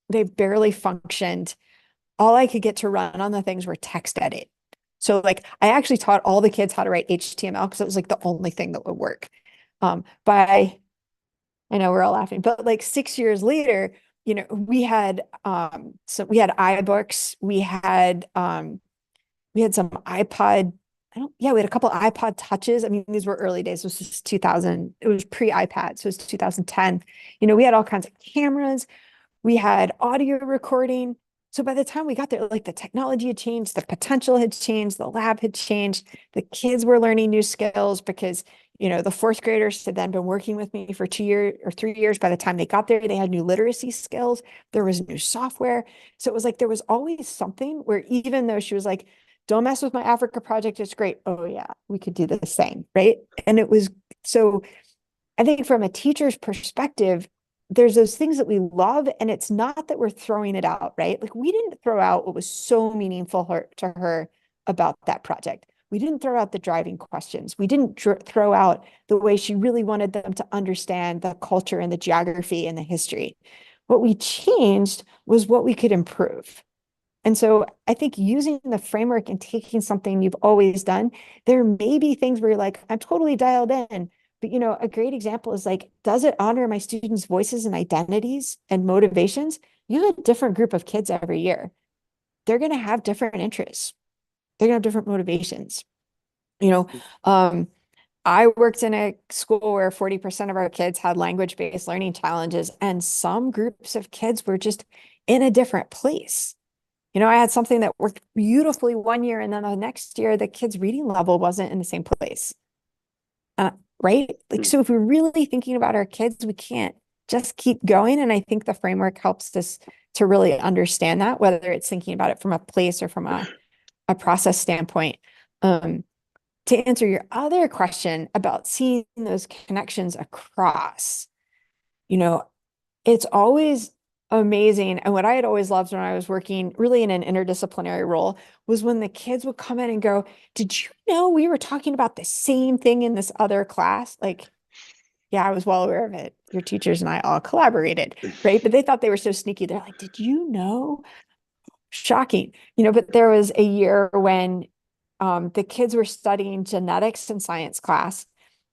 They barely functioned. All I could get to run on the things were text edit. So like I actually taught all the kids how to write HTML because it was like the only thing that would work. By I know we're all laughing, but like 6 years later, we had we had iBooks, we had some iPod. Yeah, we had a couple of iPod touches. I mean, these were early days. This was 2000. It was pre-iPad. So it was 2010. We had all kinds of cameras. We had audio recording. So by the time we got there, like the technology had changed, the potential had changed, the lab had changed, the kids were learning new skills because, the fourth graders had then been working with me for 2 years or 3 years. By the time they got there, they had new literacy skills. There was new software. So it was like there was always something where even though she was like, don't mess with my Africa project, it's great. Oh yeah, we could do the same, right? And it was so I think from a teacher's perspective, there's those things that we love, and it's not that we're throwing it out, right? Like we didn't throw out what was so meaningful to her about that project. We didn't throw out the driving questions. We didn't throw out the way she really wanted them to understand the culture and the geography and the history. What we changed was what we could improve. And so I think using the framework and taking something you've always done, there may be things where you're like, I'm totally dialed in. But a great example is like, does it honor my students' voices and identities and motivations? You have a different group of kids every year. They're going to have different interests. They're going to have different motivations. You know, um, I worked in a school where 40% of our kids had language-based learning challenges, and some groups of kids were just in a different place. I had something that worked beautifully one year, and then the next year, the kids' reading level wasn't in the same place. Right? Like, so if we're really thinking about our kids, we can't just keep going. And I think the framework helps us to really understand that, whether it's thinking about it from a place or from a process standpoint. To answer your other question about seeing those connections across, you know, it's always amazing. And what I had always loved when I was working really in an interdisciplinary role was when the kids would come in and go, did you know we were talking about the same thing in this other class? Like, yeah, I was well aware of it. Your teachers and I all collaborated, right? But they thought they were so sneaky. They're like, did you know? Shocking. But there was a year when the kids were studying genetics in science class.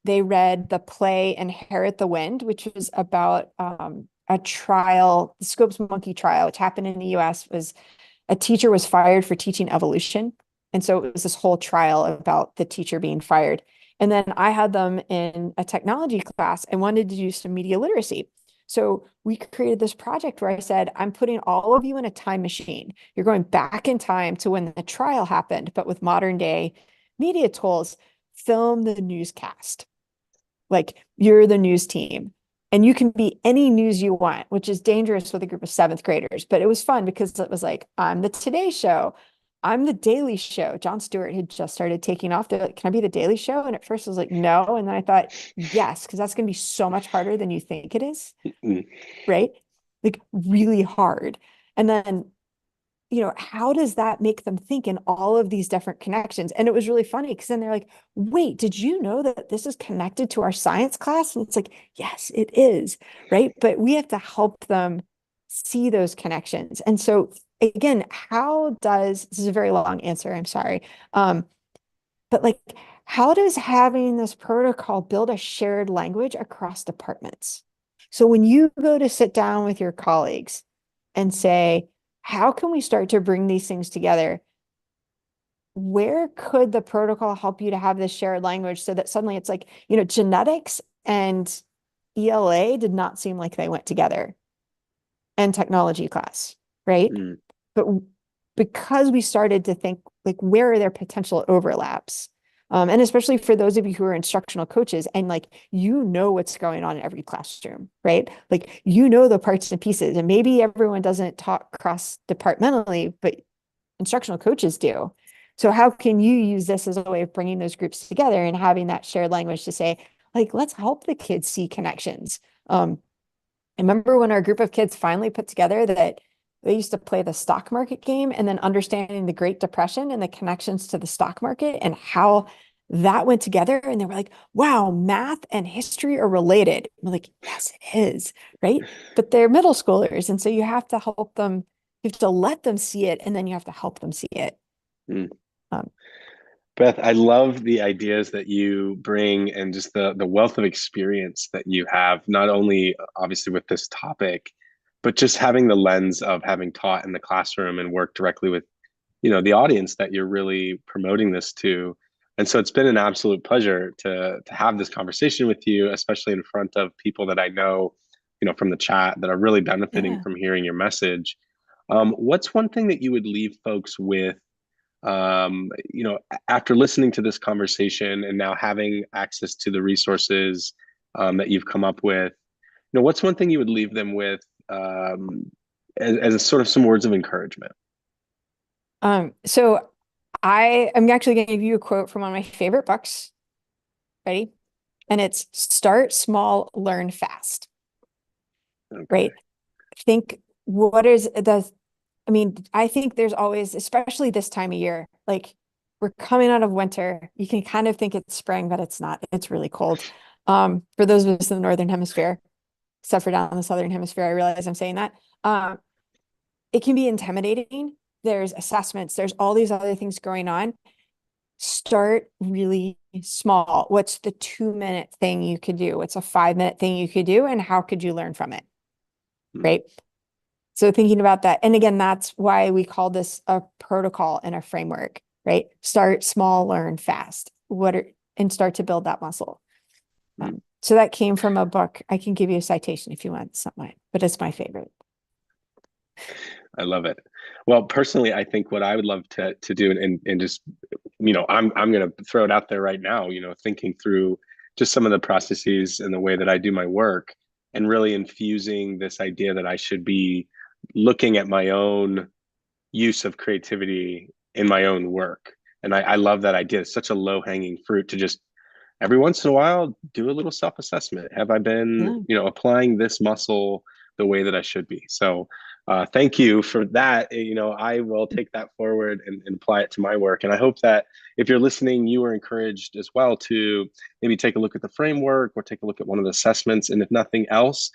They read the play Inherit the Wind, which was about a trial, the Scopes monkey trial, which happened in the US, was a teacher was fired for teaching evolution. And so it was this whole trial about the teacher being fired. And then I had them in a technology class and wanted to do some media literacy. So we created this project where I said, I'm putting all of you in a time machine. You're going back in time to when the trial happened, but with modern day media tools, film the newscast. Like you're the news team. And you can be any news you want, which is dangerous with a group of seventh graders. But it was fun because it was like, I'm the Today Show. I'm the Daily Show. Jon Stewart had just started taking off. They're like, can I be the Daily Show? And at first I was like, no. And then I thought, yes, because that's going to be so much harder than you think it is. Right? Like really hard. And then how does that make them think in all of these different connections? And it was really funny because then they're like, wait, did you know that this is connected to our science class? And it's like, yes, it is, right? But we have to help them see those connections. And so again, this is a very long answer, I'm sorry. But like, how does having this protocol build a shared language across departments? So when you go to sit down with your colleagues and say, how can we start to bring these things together? Where could the protocol help you to have this shared language so that suddenly it's like, genetics and ELA did not seem like they went together, and technology class, right? But because we started to think like, where are there potential overlaps? And especially for those of you who are instructional coaches and like, what's going on in every classroom, right? Like, the parts and pieces, and maybe everyone doesn't talk cross departmentally, but instructional coaches do. So how can you use this as a way of bringing those groups together and having that shared language to say, like, let's help the kids see connections. I remember when our group of kids finally put together that they used to play the stock market game and then understanding the Great Depression and the connections to the stock market and how that went together and they were like, wow, math and history are related. I'm like, yes, it is, right? But they're middle schoolers. And so you have to help them, you have to let them see it, and then you have to help them see it. Mm. Um, Beth, I love the ideas that you bring and just the wealth of experience that you have, not only obviously with this topic, but just having the lens of having taught in the classroom and worked directly with, the audience that you're really promoting this to. And so it's been an absolute pleasure to have this conversation with you, especially in front of people that I know, from the chat that are really benefiting yeah. from hearing your message. What's one thing that you would leave folks with, after listening to this conversation and now having access to the resources that you've come up with, what's one thing you would leave them with, as a sort of some words of encouragement? So I am actually going to give you a quote from one of my favorite books. Ready? And it's start small, learn fast, Okay. right? Think what is the, I mean, I think there's always, especially this time of year, like we're coming out of winter. You can kind of think it's spring, but it's not. It's really cold. For those of us in the northern hemisphere, except for down in the southern hemisphere, I realize I'm saying that. It can be intimidating. There's assessments, there's all these other things going on. Start really small. What's the 2-minute thing you could do? What's a 5-minute thing you could do? And how could you learn from it? Mm, Right. So thinking about that. And again, that's why we call this a protocol and a framework, right? Start small, learn fast. And start to build that muscle. mm. So that came from a book. I can give you a citation if you want something, but it's my favorite. I love it. Well, personally, I think what I would love to do, and just, I'm going to throw it out there right now, thinking through just some of the processes and the way that I do my work, and really infusing this idea that I should be looking at my own use of creativity in my own work. And I love that idea. It's such a low hanging fruit to just every once in a while do a little self-assessment. Have I been, Yeah. applying this muscle the way that I should be? So thank you for that. I will take that forward and apply it to my work. And I hope that if you're listening, you are encouraged as well to maybe take a look at the framework or take a look at one of the assessments. And if nothing else,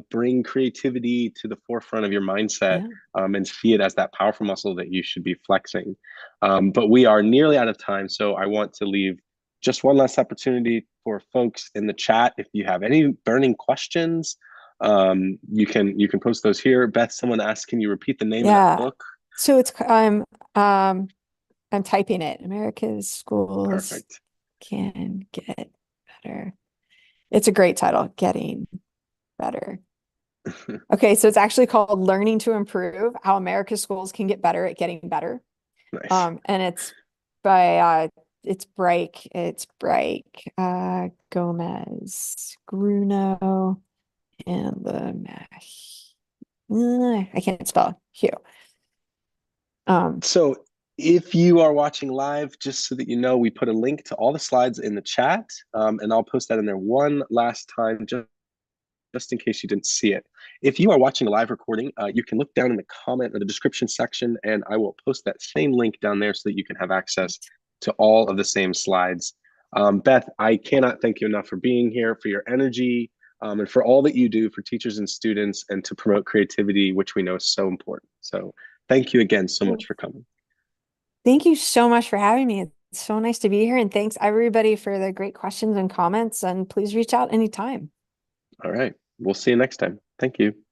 bring creativity to the forefront of your mindset, Yeah. and see it as that powerful muscle that you should be flexing. But we are nearly out of time. So I want to leave just one last opportunity for folks in the chat. If you have any burning questions, you can post those here. Beth, someone asked, can you repeat the name of that Yeah. book? So um I'm typing it. America's schools Perfect. can get better. It's a great title, Getting Better. Okay, so it's actually called Learning to Improve: How America's Schools Can Get Better at Getting Better. Nice. And it's by it's Bright, Gomez, Gruno, and I can't spell Hugh. Um, So if you are watching live, just so that you know, we put a link to all the slides in the chat, and I'll post that in there one last time, just in case you didn't see it. If you are watching a live recording, you can look down in the comment or the description section, and I will post that same link down there so that you can have access to all of the same slides. Beth, I cannot thank you enough for being here, for your energy, and for all that you do for teachers and students and to promote creativity, which we know is so important. So thank you again so much for coming. Thank you so much for having me. It's so nice to be here. And thanks everybody for the great questions and comments. And please reach out anytime. All right. We'll see you next time. Thank you.